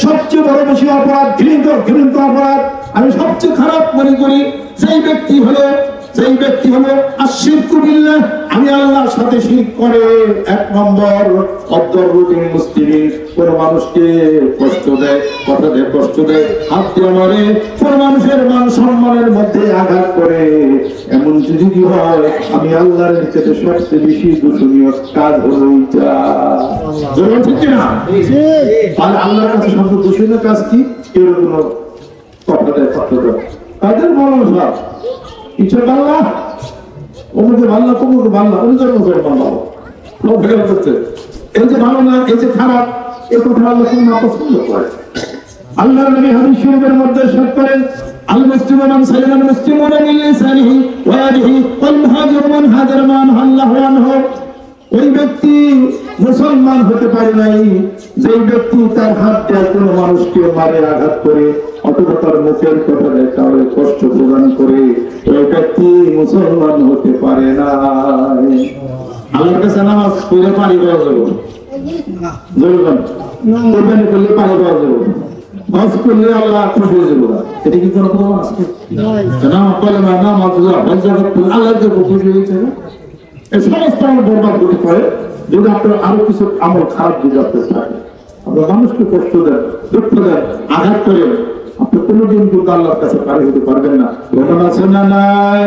সবচেয়ে বড় বেশি অপরাধ, ঘৃণিত অপরাধ আমি সবচেয়ে খারাপ মনে করি সেই ব্যক্তি হলো আশিরকু বিল্লাহ, আমি আল্লাহর সাথে শিরক করে। এক নম্বর অদ্দরুবিল মুসলিমিন, কোন মানুষকে কষ্ট দেয়, কথা দেয়, কষ্ট দেয়, হাত দিয়ে মারে, কোন মানুষের মান সম্মানের মধ্যে আঘাত করে, এমন যদি হয় আমি আল্লাহর কাছে সবচেয়ে বেশি দূষণীয় কাজ হলো এটা। ঠিক না? আর আল্লাহর কাছে সবচেয়ে দূষণীয় কাজ কি? কেউ কোনো কথা দেয়, তাদের মানুষ কিছু বাংলা অমুকে বাংলা, তমুকে বাংলা, অন্য বাংলা করছে। এই যে ভালো না, এই যে খারাপ, এই কথা আল্লাহ কোন পছন্দ করে। আল্লাহ নবী হাদিস শরীফের মধ্যে ইরশাদ করেন, আল মুসলিমু মান সালিমাল মুসলিমুনা মিন লিসানিহি ওয়া ইয়াদিহি ওয়াল মুহাজিরু মান হাজারা মা আল্লাহু আনহু। ওই ব্যক্তি মুসলমান হতে পারে নাই যে ব্যক্তি তার হাত দিয়ে কোনো মানুষকে মারে, আঘাত করে, অথবা তার মুখের কথা দেয়, কাউকে কষ্ট প্রদান করে, ওই ব্যক্তি মুসলমান হতে পারে না। আল্লাহর কাছে নামাজ পড়লে পানি পাওয়া যাবে, কোরবানি করলে পানি পাওয়া যাবে, হজ করলে আল্লাহ খুশি হয়ে যাবে। এটা কি কোনো প্রমাণ আছে? নামাজ পড়লে নামাজ আল্লাহকে খুশি হয়েছে না? এই সমস্ত আমার বরবাদ করতে পারে যদি আপনার আরো কিছু আমল খারাপ যদি আপনার থাকে, আপনার মানুষকে কষ্ট দেন, দুঃখ দেন, আঘাত করেন, আপনি কোনোদিন কিন্তু আল্লাহর কাছে পারি হতে পারবেন না। ঘটনা আছে না নাই?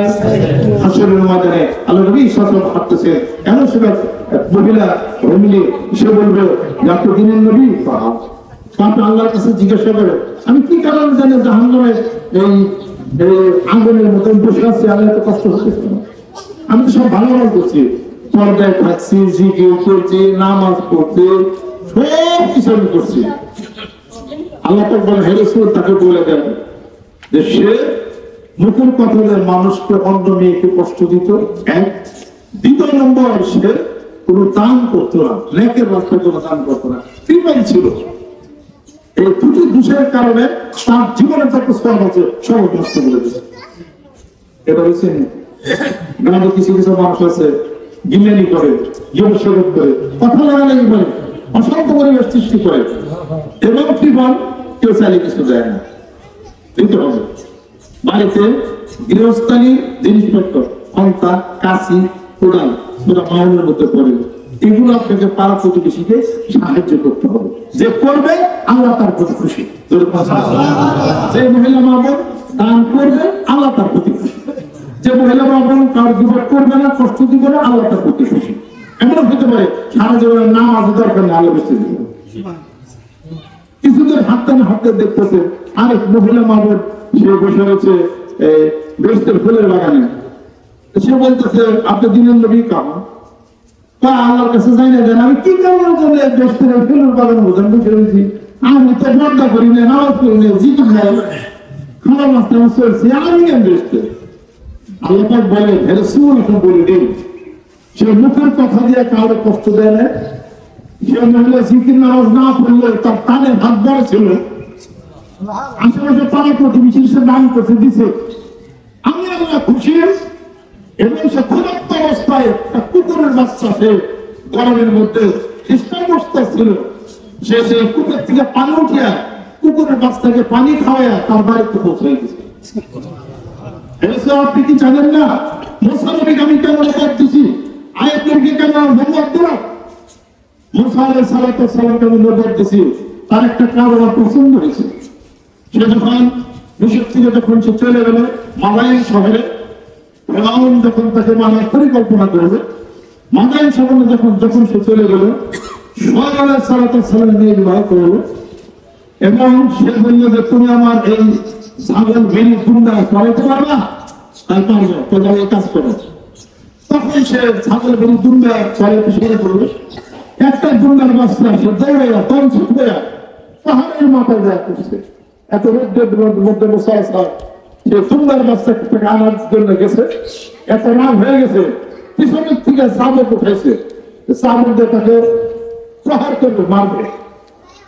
হাসরের ময়দানে আল্লাহ নবী সাল্লাল্লাহু আলাইহি ওয়াসাল্লাম হাঁটতেছেন, এমন সময় এক মহিলা রমিলে সে বলবে যে আপনি দিনের নবী? আপনি আল্লাহর কাছে জিজ্ঞাসা করে আমি কি কারণে জানি জাহান্নামে এই আগুনের মতন বসে আছি, আল্লাহ এত কষ্ট হচ্ছে, আমি তো সব ভালো ভালো করছি, পর্দায় থাকছি, জিকির করছি, নামাজ পড়ছি, সব কিছু আমি করছি। আল্লাহ পাক বলে হে রাসূল তাকে বলে দেন যে সে মুখের কথা বলে মানুষকে, অন্য মেয়েকে কষ্ট দিত, এক। দ্বিতীয় নম্বর, সে কোনো দান করতো না, নেকের রাস্তায় কোনো দান করতো না, কৃপণ ছিল। এই দুটি দোষের কারণে তার জীবনের যত সব আছে সব নষ্ট করে দিয়েছে। এটা হচ্ছে গ্রামে কিছু কিছু মানুষ আছে গিলেনি করে, জীবন করে, কথা লাগালাগি করে, অশান্ত পরিবেশ সৃষ্টি করে, এবং কৃপণ, কেউ চাইলে কিছু দেয় না। দিতে হবে বাড়িতে গৃহস্থালী জিনিসপত্র, খন্তা, কাশি, কোদাল, পুরো মাউনের মধ্যে পড়ে, এগুলো আপনাকে পাড়া প্রতিবেশীকে সাহায্য করতে হবে। যে করবে আল্লাহ তার প্রতি খুশি। যে মহিলা মামুন দান করবে আল্লাহ তার প্রতি খুশি। যে মহিলা মামুন কার বিপদ করবে না, কষ্ট দিবে না, আল্লাহ তার প্রতি খুশি। এমন হতে পারে সারা জীবনের নাম আজ দরকার না, আল্লাহ বেঁচে দিবে। কিছুদিন হাঁটতে দেখতেছে আরেক মহিলা মামুন, সে বসে রয়েছে বেস্তের ফুলের বাগানে। সে বলতেছে আপনি দিনের নবী কামান? আল্লাহর কাছে যাই না, আমি কি কারণের জন্য বেস্তের ফুলের বাগানে বসে রয়েছি? আমি তো বর্দা করি না, নামাজ করি না, জিকির নাই, খারাপ রাস্তা চলছি, আমি কেন বেস্তে? আল্লাহ পাক বলে হে রাসূল বলে দিন, সে মুখের কথা দিয়ে কাউকে কষ্ট দেয় না, সে মহিলা জিকির নামাজ না পড়লে তার তাদের হাত বড় ছিল, আশেপাশে পাড়া প্রতিবেশী সে দান করতে দিছে, আমি আল্লাহ খুশি। এবং সে ক্ষুধার্ত অবস্থায় কুকুরের বাচ্চা, সে গরমের মধ্যে অবস্থা ছিল, সে সেই কুকুর থেকে পানি উঠিয়া কুকুরের বাচ্চাকে পানি খাওয়াইয়া তার বাড়িতে পৌঁছে গেছে। আপনি কি জানেন না মুসা নবীকে আমি কেন অনুবাদ দিছি, আয়াতকে কেন অনুবাদ দিলাম? মুসা আলাইহিস সালামকে আমি অনুবাদ দিছি, তার একটা কাজ আমার পছন্দ হয়েছে। সে যখন মিশর থেকে যখন সে চলে গেল মাদায়েন শহরে, ফেরাউন যখন তাকে মারার পরিকল্পনা করবে, মাদায়েন শহরে যখন সে চলে গেল, শুআয়ব আলাইহিস সালাম নিয়ে বিবাহ করলো, এবং সে বলল যে তুমি আমার এই ছাগল ভেড়ি দুম্বা চড়াইতে পারবা? তাই পারবো, তোমরা এই কাজ করো। তখন সে ছাগল ভেড়ি দুম্বা চড়াইতে শুরু করলো। একটা দুম্বার বাচ্চা সে দৌড়াইয়া তঞ্চুট হইয়া পাহাড়ের মাথায় যায় করছে, এত রোদ্রের মধ্যে মুসাফা সে দুম্বার বাচ্চাটাকে আনার জন্য গেছে, এত রাগ হয়ে গেছে, পিছনের থেকে চাবুক উঠেছে, চাবুক দিয়ে তাকে প্রহার করবে, মারবে।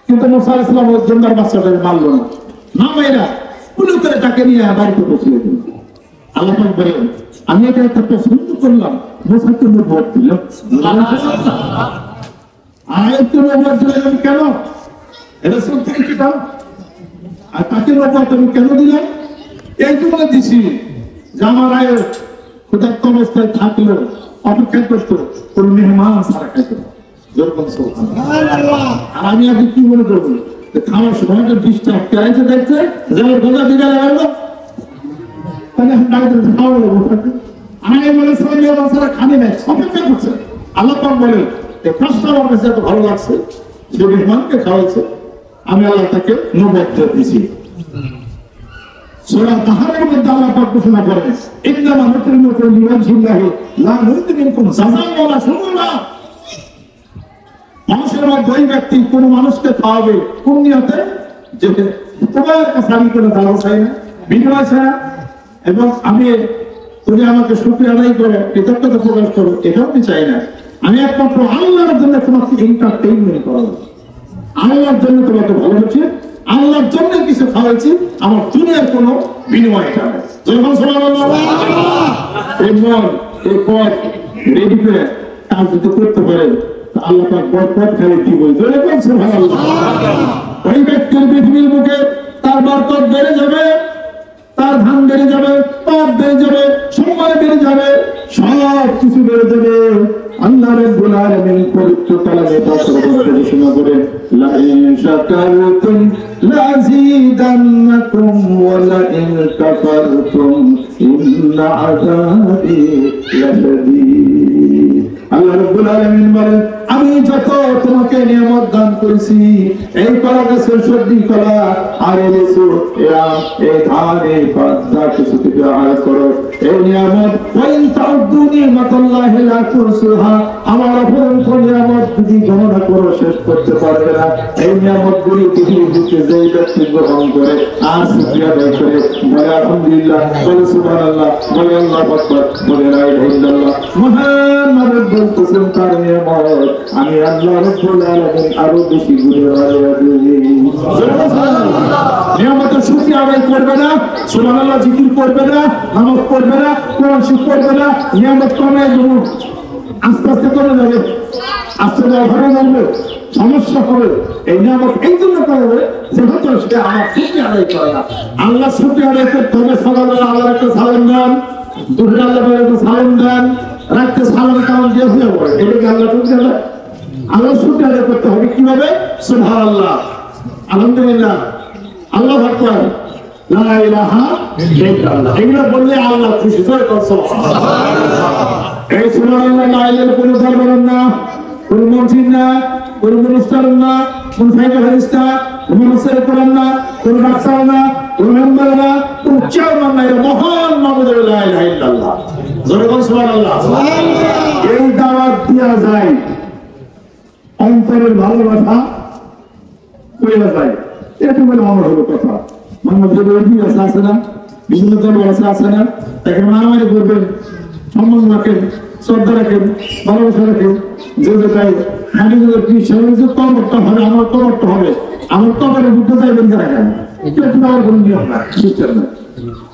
কিন্তু মুসা আলাইহিস সালাম ওই দুম্বার বাচ্চাটাকে মারলো না, না মেয়েরা পুরো করে তাকে নিয়ে বাড়িতে পৌঁছে দিল। আল্লাহ পাক বলেন আমি এটা একটা পছন্দ করলাম, মুসাকে ভোট দিল। আয়াত নবুয়ত দিলেন কেন? এটা সত্যি কি দাও? আর তাকে রোপা তুমি কেন দিলাম? এই জন্য দিছি যে আমার আয়ের ক্ষুধার্ত অবস্থায় থাকলো, অপেক্ষা করতো, কোন মেহমান সারা খাইতো না। আর আমি আগে কি মনে করবো, খাওয়ার সময় ডিস্টার্ব চাইছে দেখছে যেমন গোজা দিকে লাগালো, তাহলে খাওয়া লাগবো থাকে। আমি বলে সারা খানি নাই, অপেক্ষা করছে। আল্লাহ পাক বলেন এই কাজটা আমার কাছে এত ভালো লাগছে, সে মেহমানকে খাওয়াইছে, আমি আল্লাহ তাকে নবুয়ত দিয়েছি। সূরা তাহারের মধ্যে আল্লাহ পাক ঘোষণা করেন ইন্নামা নুতিমুকুম লিওয়াজহিল্লাহি লা নুরিদু মিনকুম জাযাআন ওয়ালা শুকুরা। মানুষের মধ্যে ওই ব্যক্তি কোন মানুষকে খাওয়াবে কোন নিয়তে, যে তোমার কাছে আমি কোনো দাম চাই না, বিনিময় চাই না, এবং আমি তুমি আমাকে শুকরিয়া আদায় করো, কৃতজ্ঞতা প্রকাশ করো, এটাও আমি চাই না। আমি একমাত্র আল্লাহর জন্য তোমাকে এন্টারটেইনমেন্ট করাবো, আল্লাহর জন্য তোমাকে ভালোবাসি, আল্লাহর জন্য কিছু খাওয়াইছি, আমার দুনিয়ার কোনো বিনিময় এটা নেই। যখন এই মন এই পথ রেডি করে কাজ যদি করতে পারে, আল্লাহ পাক বরকত খালি দিব। ওই ব্যক্তির পৃথিবীর মুখে তার বরকত বেড়ে যাবে, তার ধান বেড়ে যাবে, পাপ বেড়ে যাবে, সম্মান বেড়ে যাবে, সব কিছু বেড়ে যাবে। আল্লাহ রাব্বুল আলামিন পবিত্র কালামে পাক ঘোষণা করেন লা ইন শাকারতুম লাযীদান্নাকুম ওয়া লা ইন কাফারতুম ইন্না আযাবি লাশাদীদ। আল্লাহ রাব্বুল আলামিন বলেন আমি যত তোমাকে নিয়ামত দান করেছি, এই কলা গাছের সবজি কলা আর এনেছো এই ধান এই পাতা কিছু থেকে আয় করো, এই নিয়ামত ওয়াইন তাউদ্দু নিমাতাল্লাহি লা তুহসুহা, আমার অপরন্ত নিয়ামত যদি গণনা করো শেষ করতে পারবে না। এই নিয়ামতগুলি পৃথিবীতে যেই ব্যক্তি গ্রহণ করে আর শুকরিয়া আদায় করে, বলে আলহামদুলিল্লাহ, বলে সুবহানাল্লাহ, বলে আল্লাহু আকবার, বলে লা ইলাহা ইল্লাল্লাহ, মুহাম্মাদুর রাসূলুল্লাহ, তার নিয়ামত আমি আল্লাহ রাব্বুল আলামিন আরো বেশি গুণে বাড়িয়ে দিই। নিয়ামতের শুকরিয়া আদায় করবে না, সুবহানাল্লাহ জিকির করবে না, নামাজ পড়বে না, কোরআন শিক্ষা করবে না, নিয়ামত কমে যাবে, আস্তে আস্তে কমে যাবে, আস্তে ঘরে যাবে, সমস্যা হবে। এই নিয়ামত এই জন্য করবে যেহেতু সে আমার শুকরিয়া আদায় করে না। আল্লাহ শুকরিয়া আদায় করতে হবে, সকালবেলা আল্লাহর একটা সালাম দেন, দুপুরে আল্লাহর একটা সালাম দেন, রাখতে সালাম কালাম দিয়ে হয়ে পড়ে, এটাকে আল্লাহ শুকরিয়া আদায়, আল্লাহ শুকরিয়া আদায় করতে হবে কিভাবে? সুবহানাল্লাহ, আলহামদুলিল্লাহ, আল্লাহু আকবার, লা ইলাহা ইল্লাল্লাহ, এগুলো বললে আল্লাহ খুশি হয়। এই সুবহানাল্লাহ লা ইলাহা কোনো দরবার না, কোনো মসজিদ না, কোনো অনুষ্ঠান না, কোন ফাইবার হাদিসটা, কোনো মুসলিম কোরআন না, কোনো ডাক্তার না, কোনো মেম্বার না, কোনো চেয়ারম্যান না, মহান মাবুদ লা ইলাহা ইল্লাল্লাহ। জোরে বল সুবহানাল্লাহ। এই দাওয়াত দেয়া যায়, অন্তরের ভালোবাসা হয়ে যায়, এটা বলে মনে হলো কথা। মোহাম্মদ আছে না, বিভিন্ন দল আছে না, তাকে মারামারি করবেন, সম্মান রাখেন, শ্রদ্ধা রাখেন, ভালোবাসা রাখেন, যে যেটাই হাঁড়িগুলোর কি সেগুলো কবরটা হবে, আমার কবরটা হবে, আমার কবরের মধ্যে যাইবেন যারা কেন, এটা কিন্তু আমার কোনো নিয়ম না, সিস্টেম না।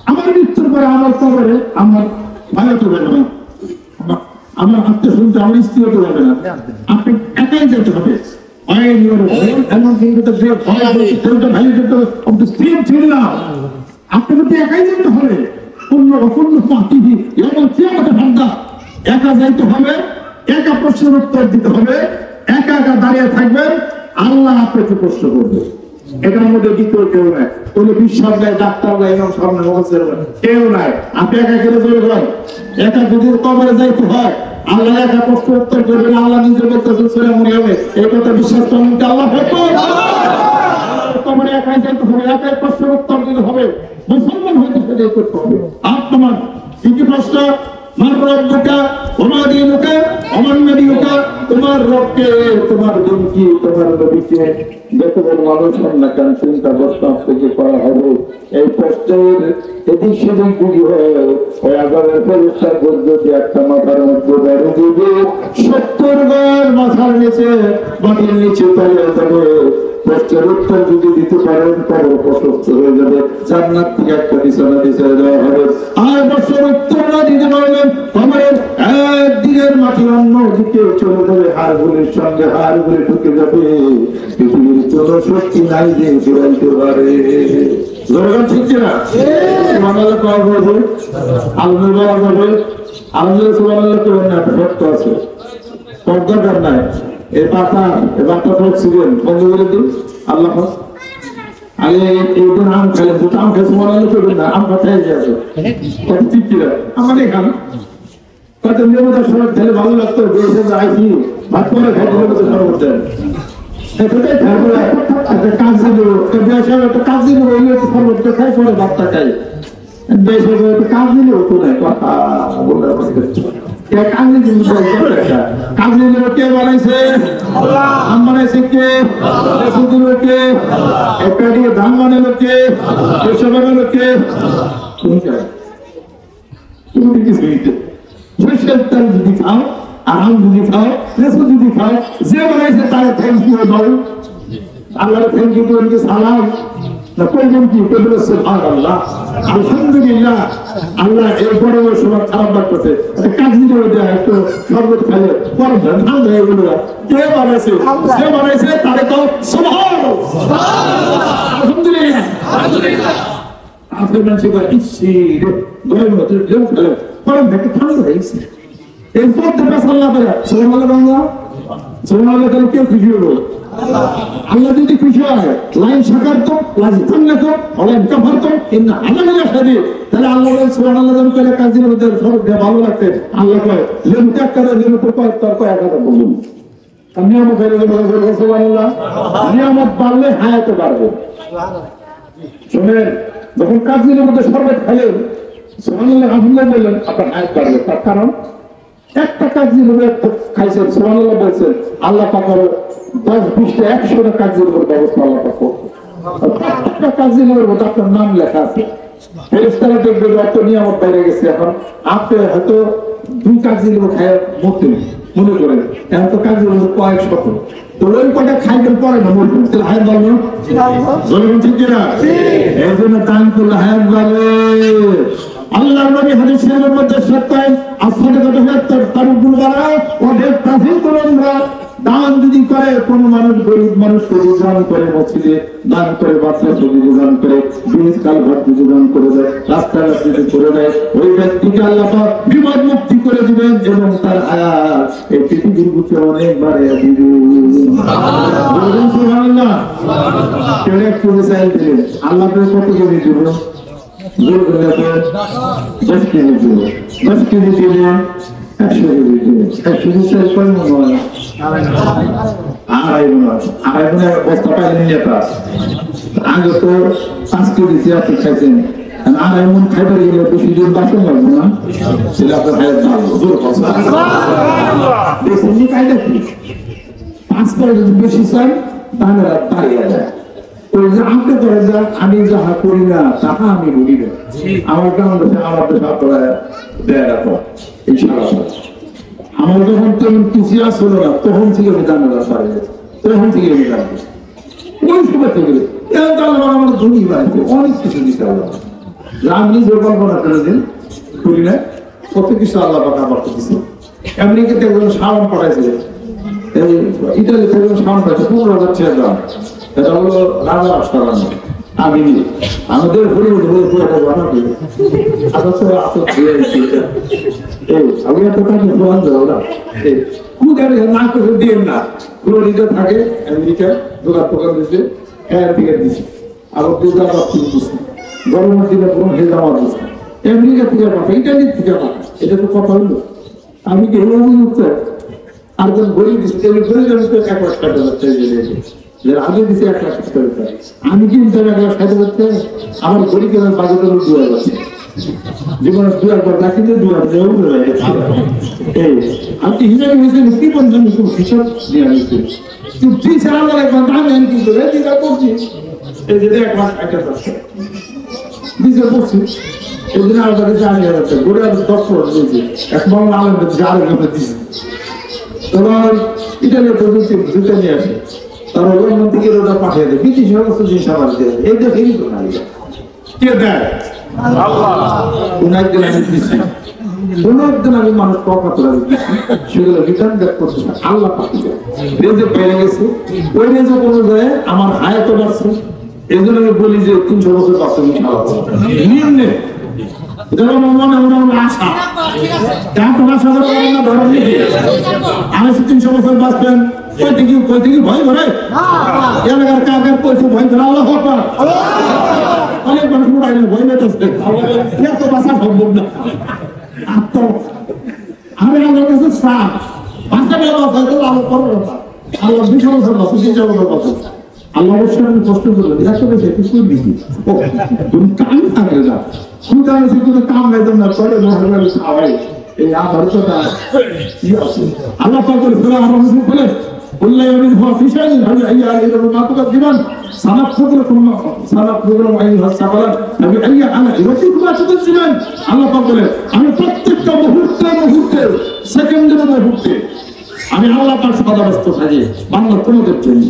আমার মৃত্যুর পরে আমার কবরে আমার ভাই হতে পারবে না, আমার আত্মীয় শুনতে আমার স্ত্রী হতে পারবে না, আপনি একাই যেতে হবে। আপনাকে একাই যেতে হবে, একা যাইতে হবে, একা প্রশ্নের উত্তর দিতে হবে, একা একা দাঁড়িয়ে থাকবেন, আল্লাহ আপনাকে প্রশ্ন করবে। এটার মধ্যে দ্বিতীয় কেউ নাই, কোনো বিশ্বাস নাই, ডাক্তার নাই, সামনে কেউ নাই, আপনি একা করে চলে যান। একা যদি কবরে যাইতে হয়, আল্লাহ একা প্রশ্ন উত্তর করবেন, আল্লাহ নিজের বলতেছেন ছেলে মনে হবে, এই কথা বিশ্বাস করেন আল্লাহ কবরে একাই যাইতে হবে, একাই প্রশ্ন উত্তর দিতে হবে, মুসলমান হইতে সেটাই করতে হবে। আর তোমার কি প্রশ্ন? তোমার রবকে, তোমার দিন কি, তোমার নবীকে, যত বড় মানুষ হন না কেন চিন্তা প্রশ্ন থেকে করা হবে। এই প্রশ্নের এদিক সেদিক যদি হয়, ওই আগামের পরীক্ষার পদ্ধতি একটা মাথার মধ্যে বেড়ে দিবে, 70 বার মাথার নিচে মাটির নিচে তলে যাবে। প্রশ্নের উত্তর যদি দিতে পারেন, কবর প্রশস্ত হয়ে যাবে, জান্নাত থেকে একটা বিছানা বিছায় দেওয়া হবে। আর প্রশ্নের উত্তর না দিতে পারবেন, কবরের একদিকে দিকের মাটি অন্য দিকে চলে যাবে, হাড়গুলির সঙ্গে হাড়গুলি ঢুকে যাবে, পৃথিবীর কোন শক্তি নাই যে ফিরাইতে পারে। ঠিক কিনা? সুবহানাল্লাহ কওয়া যাবে, আলহামদুলিল্লাহ বলা যাবে, আলহামদুলিল্লাহ সুবহানাল্লাহ কেউ না সত্য আছে, পর্দার নাই। এই পাতা ছিলেন বন্ধ করে দিন আল্লাহ। আগে এইদিন আম খেলেন, দুটো আম খেয়ে সুবহানাল্লাহ করবেন না, আম খাই যাবে কত ঠিক কিনা? আমার এখানে কত নিয়মিত সময় খেলে ভালো লাগতো, বেশি আইসি ভাত করে খাই দিলে মতো সরবত দেন। একটা কাজ দিল, একটা কাজ দিল, সর্বোচ্চ খাই পরে ভাতটা খাই। বেশি কাজ দিলে হতো না, কথা বলে কাজ দিল কে বানাইছে? আম বানাইছে কে? দিল কে? একটা দিয়ে ধান বানালো কে? শস্য বানালো কে? তুমি কিছু শস্যের তেল যদি খাও, আম যদি খাও, লেসু যদি খাও, যে বানাইছে তার থ্যাংক ইউ দাও, আল্লাহর থ্যাংক ইউ করে সালাম না করবেন কি? করবেন সুবহানাল্লাহ, আলহামদুলিল্লাহ। আল্লাহ এরপরে সময় খারাপ লাগতেছে, একটা কাজ দিতে হবে, একটু শরবত খাইলে পরে ধান হয়ে গেল। কে বানাইছে? যে বানাইছে তারে তো সুবহানাল্লাহ, আলহামদুলিল্লাহ, আলহামদুলিল্লাহ। আপনি মানুষের ইচ্ছি গরম হতে লেবু খেলে পরে দেখে ঠান্ডা হয়েছে, এরপর দেখা সাল্লাহ করে সুবহানাল্লাহ বাংলা সুবহানাল্লাহ তাহলে কেউ খুশি হলো? আল্লাহ যদি খুশি হয়, লাইন সাকার তো লাইন থামলে তো লাইন কাফার তো ইন্না আলামিনা হাদির, তাহলে আল্লাহ সুবহানাল্লাহ যখন করে কাজের মধ্যে সব ভালো লাগতে আল্লাহ কয় লেবু ত্যাগ করে লেবু তো কয় তার কয় কথা বলুন। নিয়ামত হয়ে গেলে সুবহানাল্লাহ, নিয়ামত বাড়লে হায়াতে বাড়বে। শুনেন, যখন কাজের মধ্যে শরবত খাইলেন সুবহানাল্লাহ আলহামদুলিল্লাহ বললেন, আপনার হায়াত বাড়বে। তার কারণ একটা কাজের মধ্যে খাইছেন, সুবহানাল্লাহ বলছেন, আল্লাহ পাক 10-20টা 100টা কাজের ব্যবস্থা আল্লাহ পাক করছে। প্রত্যেকটা কাজের মধ্যে আপনার নাম লেখা আছে। ফেরেশতারা দেখবে এত নিয়ামত বাইরে গেছে, এখন আপনি হয়তো 2 কাজের খায় মরতেন মনে করেন, এখন তো কাজের মধ্যে কয়েক শত, তো ওই কটা খাইতে পারে না মরতেন, তাহলে হায়াত বাড়বে না? ঠিক কিনা? এই জন্য দান করলে হায়াত বাড়বে। আল্লাহর নবী হাদিস শরীফের মধ্যে সত্যায় আসাদাকাতু তারুকুল বারা ওদের তাফসীর করেন, দান যদি করে কোন মানুষ, গরিব মানুষ যদি দান করে, মসজিদে দান করে, বাচ্চা যদি দান করে, বীজ কালভার্ট যদি দান করে দেয়, রাস্তাঘাট যদি করে দেয়, ওই ব্যক্তিকে আল্লাহ পাক বিপদ মুক্তি করে দিবেন এবং তার হায়াত এই পৃথিবীর বুকে অনেক বাড়িয়ে দিবেন। সুবহানাল্লাহ, কেউ একটু চাইল দিলেন, আল্লাহ কত করে দিবেন? 10 কেজি দিল, 10 কেজি দিলে 100 কেজি দিলে, 100 কেজি কয় মন হয়? 2.5 মন। 2.5 মনে বস্তা পাইলেন যেটা, আগে তো 5 কেজি আপনি খাইছেন, 2.5 মন খাইবার গেলে বেশি দিন বাসন লাগবে না, সেটা আপনার হায়াত ভালো বেশি নিয়ে খাইলে কি 5 করে যদি বেশি চান তাহলে দাঁড়িয়ে যায়। আপনি করেন যা, আমি যাহা করি না তাহা আমি বলি না, আমার কেমন আমার দেশে আপনারা দেয় রাখো ইনশাআল্লাহ। আমার যখন তেমন কিছু আসল না, তখন থেকে আমি জানালা পারে, তখন থেকে আমি জানবো, ওই সময় থেকে আমার ধনী বাড়িতে অনেক কিছু দিতে হবে। আমি নিজে কল্পনা করে দিন করি না, কত কিছু আল্লাহ পাক আমার দিচ্ছে। আমেরিকাতে একজন সাবান পাঠাইছিলেন, ইটালি থেকে সাবান পাঠাইছে 15,000 টাকা দাম। এটা হলো রাজা রাস্তার আমি আমাদের ঘুরে বানাবো আমি এত কাজে প্রমাণ দেবো না, না করে দিয়ে না ফ্লোরিডা থাকে আমেরিকা, দোকান টোকান দিচ্ছে, এর দিকে দিচ্ছে, আবার দুর্গা দিচ্ছে, গরমের দিনে কোনো হেজামা দিচ্ছে, আমেরিকা থেকে পাঠা, ইটালির থেকে পাঠা, এটা তো কথা হইলো। আমি কি হলো বুঝতে আর কোন ঘড়ি দিচ্ছি, ঘড়ি আমি তো 1 লাখ টাকা আগে দিচ্ছি 1 লাখ টাকা, আমি কিন্তু 1 লাখ টাকা করতে আমার ঘড়ি কেনার বাজেট হলো 2,000 আছে, জীবনে 2,000 না কিনলে 2,000 আপনি হিসাবে হয়েছেন কি বলছেন, হিসাব দেওয়া হয়েছে চুক্তি ছাড়া আমার একবার দাম এন কিন্তু দিদা করছি, এই যে 1 লাখ টাকা দিতে করছি, এই জন্য আমাদের জানি যাচ্ছে ঘুরে 10 বছর দিয়েছি, এক বাংলা আলাদা যার দিয়েছি। তোমার ইটালির প্রযুক্তি জুতে নিয়ে আসে, তার ওখান থেকে ওটা পাঠিয়ে দেয়, কিছু সমস্ত জিনিস আমার দিয়ে এই দেখেই তো না কে দেয় আল্লাহ। উনাকে আমি দিচ্ছি কোন একদিন আমি মানুষ কথা বলে সেগুলো রিটার্ন ব্যাক করছে আল্লাহ পাঠিয়ে রেজে পেয়ে গেছে ওই রেজে অনুযায়ী আমার আয়ত বাড়ছে এই জন্য আমি বলি যে 300 বছর বাঁচবে নিম্নে যেমন মনে মনে আশা কেমন আশা করে না ধরেন আমি 300 বছর বাঁচবেন কই থেকে ভয় করে এলাকার কাকের পয়সা ভয় করে আল্লাহ আকবার অনেক মানুষ উড়াইলে ভয় পেতেছে এত বাঁচা সম্ভব না আমি আল্লাহর কাছে সাপ বাঁচা আল্লাহ করবো আল্লাহ 200 বছর বাঁচবে 300 বছর বাঁচবে আল্লাহ অবশ্যই আমি কষ্ট করবো এত বেশি একটু শুন দিচ্ছি তুমি কাম থাকে না শুনতে আমি শুধু কাম গাইতাম না পরে মহারাজ খাওয়াই এই আধারটা আল্লাহ পাকের ফেরা আমার মুসলিম বলে বললে আমি ফিশাই ভাই আইয়া এরকম নাটক দিবেন সানাত প্রোগ্রাম আই ভাষা বলেন আমি আইয়া আনা এরকম নাটক দিবেন আল্লাহ পাক বলে আমি প্রত্যেকটা মুহূর্তে সেকেন্ডের মুহূর্তে আমি আল্লাহ পাক সদা ব্যস্ত থাকি বাংলা তোমাদের জন্য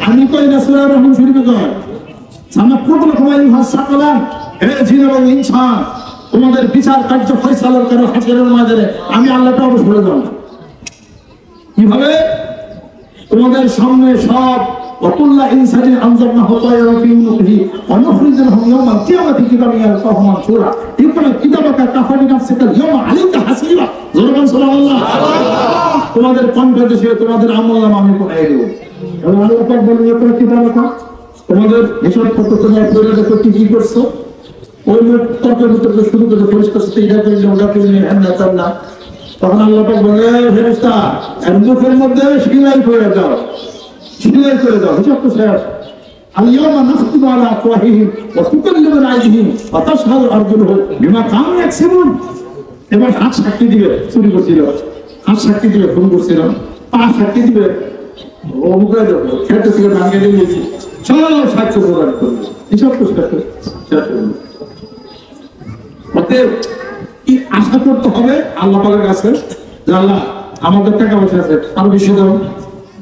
আমি কই না সূরা রহমান শরীফে কয় সানাত প্রোগ্রাম আই ভাষা বলেন হে জিন এবং ইনসান তোমাদের বিচার কার্য ফয়সালার করে হাসরের ময়দানে আমি আল্লাহটা অবশ্যই যাব কিভাবে তোমাদের সামনে সব ওয়াকুল্লা ইনসানিন আনজারনাহু তায়রা ফি উনুকিহি ওয়া নুখরিজু লাহু ইয়াওমাল কিয়ামাতি কিতাবান ইয়ালকাহু মানশুরা ইকরা কিতাবাকা কাফা বিনাফসিকা ইয়াওমা আলাইকা হাসিবা জোরবান সুবহানাল্লাহ তোমাদের কণ্ঠে দেশে তোমাদের আমলনামা আমি পড়াই দেব এবং আল্লাহ পাক বলেন ইকরা কিতাবাকা তোমাদের হিসাব কত তোমরা পড়ে দেখো কি করছো ওই লোক তর্কের ভিতরে শুরু করে পরিষ্কার করতে এটা করলে ওটা করলে হ্যাঁ না তখন আল্লাহ পাক বলে ফেরেশতা এর মুখের মধ্যে সেলাই করে দাও হিসাব তো শেষ اليوم نختم على أفواههم وتكلمنا أيديهم وتشهد أرجلهم بما كانوا يكسبون এবার হাত সাক্ষী দিবে চুরি করছিল হাত সাক্ষী দিবে ফোন করছিল পা সাক্ষী দিবে অমুকে খেতে থেকে ভাঙে দিয়েছি সব সাক্ষ্য প্রদান করবে হিসাব তো শেষ অতএব কি আশা করতে হবে আল্লাহ পাকের কাছে যে আল্লাহ আমাদের টাকা পয়সা আছে আরো বেশি দাও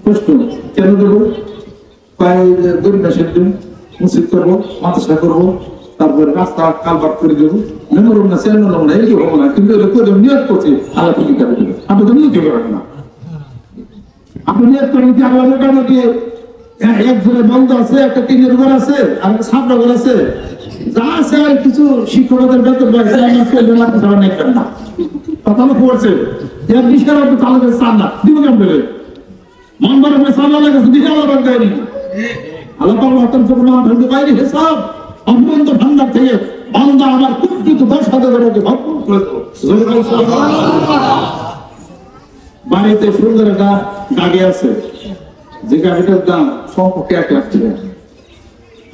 কষ্ট কেন দেবো গরিব সেদিন মসজিদ করবো মাদ্রাসা করবো তারপরে রাস্তা কালবাট করে দেবো মেমোরম না সেল নেবো না এই হবো না কিন্তু নিয়োগ করছি আল্লাহ কি করে দেবে আপনি তো নিয়োগ করেন না আপনি নিয়োগ করেন কি আল্লাহ মোটামুটি একজনের বন্ধ আছে একটা টিনের ঘর আছে আর ছাপড়া ঘর আছে যা আছে আর কিছু শিক্ষকদের বেতন নেবেন না কথা পড়ছে এর বিশাল আপনি তাহলে চান না দিব কেমন দেবে মন বড় চান আল্লাহ কাছে দিকে আল্লাহ দেয়নি আল্লাহ পাক অত্যন্ত ভাঙতে পাইনি হিসাব অনন্ত ভান্ডার থেকে বান্দা আমার কুটিত 10,000 টাকা ভরপুর করে দেবো বাড়িতে সুন্দর একটা গাড়ি আছে যে গাড়িটার দাম সম্পর্কে 1 লাখ টাকা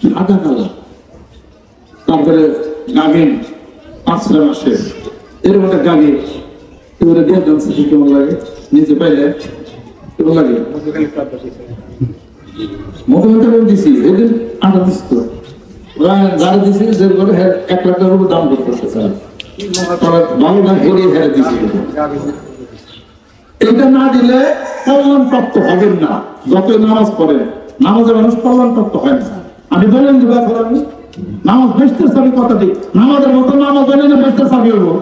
সাদা কালার তারপরে গাড়ি 5 মাসে এরকম একটা গাড়ি এবারে দিয়ে দাম কেমন লাগে নিজে পাইলে কেমন লাগে মোটামুটি দিছি এদিন আটা দিস তো গাড়ি দিছি যে করে 1 লাখ টাকার উপর দাম করতেছে ভালো না হেরে হেরে দিছি এটা না দিলে কল্যাণ প্রাপ্ত হবেন না যত নামাজ পড়েন নামাজে মানুষ কল্যাণ প্রাপ্ত হয় না আমি বলেন যে ব্যাপার আমি নামাজ বেস্তের চাবি কথা দিই নামাজের মতো নামাজ হলে না বেস্তের চাবি হবো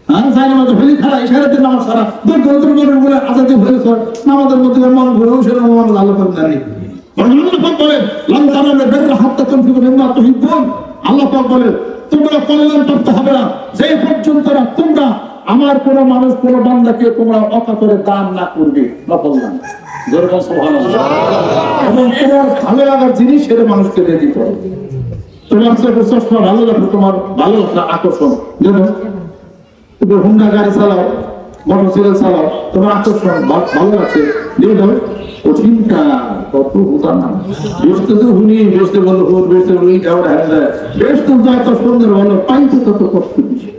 হ্যাঁ যাই নামাজ হলি খারাপ ইশারাতে নামাজ সারা দুর্গন্তর মনের বলে আজাদি হয়ে সর নামাজের মধ্যে মন ঘুরে সেরকম নামাজ আল্লাহ করে জানি আল্লাহ পাক বলে তোমরা কল্যাণ প্রাপ্ত হবে না যে পর্যন্ত তোমরা আমার কোন মানুষ কোন বান্দাকে তোমরা অকাতরে দান না করবে নকল দান এবং তোমার ভালো লাগার জিনিস সেটা মানুষকে দিয়ে দিতে হবে তোমার চশমা ভালো লাগবে তোমার ভালো আকর্ষণ যেমন তুমি হুন্ডা গাড়ি চালাও মোটরসাইকেল চালাও তোমার আকর্ষণ ভালো লাগছে দিয়ে দাও কঠিনটা কত হতা না বেশতে তো হুনি বেশতে বলো হুন বেশতে বলো এই যাওয়ার হ্যাঁ দেয় বেশ তো যত সুন্দর বলো পাইতে তত কষ্ট দিচ্ছে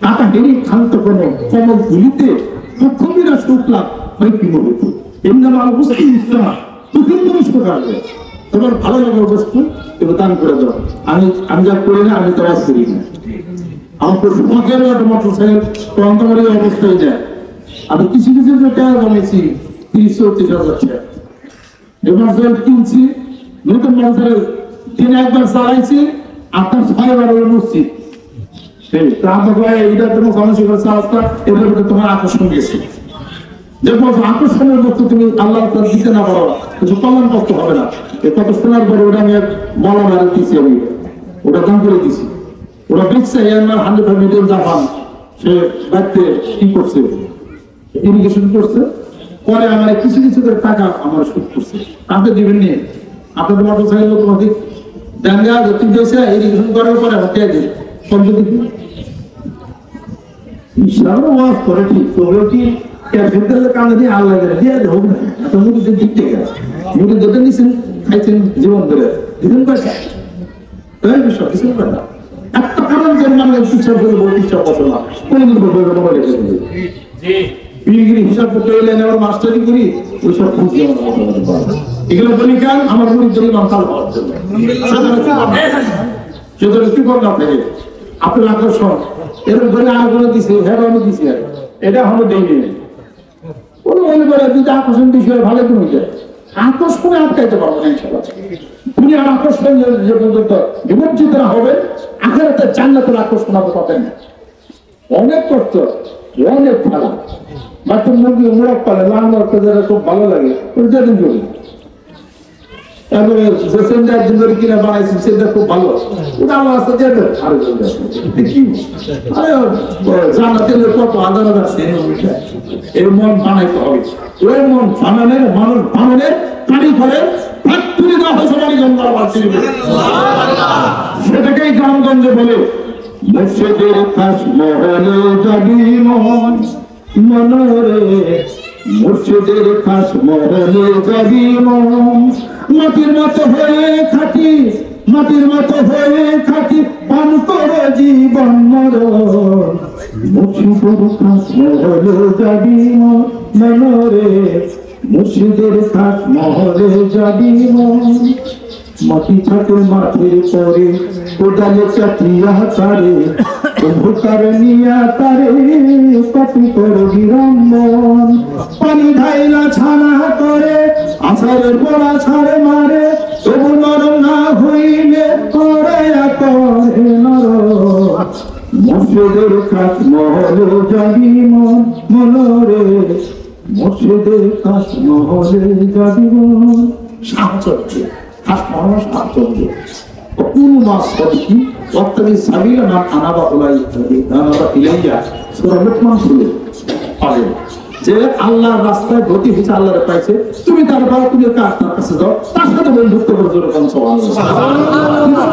কাটা হেরি খান্ত কোনো কমল ধুলিতে কখনই সুখ লাভ হয় কি মনে হতো এমনি আমার অবস্থা ইসলাম তুই মানুষ করবে তোমার ভালো লাগার বস্তু এবার দান করে দাও আমি যা করি না আমি তো আজ করি না আমার তো সুখের একটা মোটরসাইকেল ক্লান্তমারি অবস্থায় যায় আমি কিছু কিছু টাকা বানিয়েছি 30-34 হাজার টাকা এবার কিনছি নতুন মানুষের 3 একবার চালাইছি 8-6 বার মসজিদ তোমার আকর্ষণ গেছে যে আকর্ষণের বস্তু তুমি আল্লাহ দিতে না পারো কিছু কল্যাণ করতে হবে না। কত শোনার পরে ওটা আমি বলা মারে দিচ্ছি, আমি ওটা দাম করে দিছি, ওরা দেখছে জাপান সে বাড়িতে কি করছে, ইরিগেশন করছে, পরে আমার কিছু কিছু করে টাকা আমার সুদ করছে। আপনি দিবেন নিয়ে আপনাদের মোটর সাইকেল তোমাকে ডাঙ্গা যদি দিয়েছে ইরিগেশন করার পরে আমার কে দিন ওয়াজ করে ঠিক তবে কি কানে দিয়ে আল্লাহ দিয়ে হোক না এত মুড়িতে দিক থেকে মুড়ি যেতে নিছেন খাইছেন জীবন ধরে দিবেন পয়সা তাই বিষয় কিছু না। একটা কারণ যে মানে শিক্ষা করে বলতে ইচ্ছা করতো না কোনদিন বলবো মোবাইলে হিসাব করতে হইলে আবার মাস্টারি করি ওইসব খুঁজি এগুলো বলি কেন আমার মুড়ির জন্য মাতাল হওয়ার জন্য সেজন্য কি করলাম আপনাকে আপনার আকর্ষণ এরকম করে আগুনে দিছে হ্যাঁ আমি দিছি আর এটা হলো দেয়নি কোনো মনে করে যদি আকর্ষণ বিষয় ভালো তুমি যায় আকর্ষণে আটকাইতে পারবো না ইনশাআল্লাহ। দুনিয়ার আকর্ষণ যে পর্যন্ত বিমর্জিত না হবে আখিরাতের জান্নাতের আকর্ষণ আপনি পাবেন না। অনেক কষ্ট অনেক ভালো বাচ্চা মুরগি মোড়ক পালে লাল মরতে যারা খুব ভালো লাগে ওইটা দিন করি তারপরে যে সেন্টার জিন্দরি কিনা বানাইছি সেটা খুব ভালো ওটা আমার আসতে যাবে আরো কি আরে জানাতে কত আদার আছে এর মন বানাইতে হবে ওই মন বানানোর মানুষ বানানোর কারি করে ফ্যাক্টরি দেওয়া হয়েছে মানিকগঞ্জ সেটাকেই গ্রামগঞ্জে বলে মুর্শিদের খাস মহলে যাবি মন মনরে মুর্শিদের খাস মহলে যাবি মন মাটির মতো হয়ে খাটি মাটির মতো হয়ে খাটি পান করে জীবন মরণ মুর্শিদের খাস মহলে যাবি মন মনরে মুর্শিদের খাস মহলে যাবি মন মাটি থাকে মাটির পরে কোদালে চাটিয়া তারে ভুতারে নিয়া তারে কপি করে বিরম্বন পানি ঢাইলা ছানা করে আষাঢ়ের বড়া ছাড়ে মারে তবু নরম না হইলে করে করে নর মুর্শিদের খাস মহলে যাবি মন মনরে মুর্শিদের খাস মহলে যাবি মন সাহচর্য খাস মহল সাহচর্য কোন মাস কি ওয়াক্তাবি সাবিলা মান আনাবা উলাই আনাবা ইলাইয়া সূরা লুকমান শুনে পাবেন যে আল্লাহর রাস্তায় গতি হচ্ছে আল্লাহর পাইছে তুমি তার কাছে যাও তার সাথে বন্ধুত্ব করো সুবহানাল্লাহ।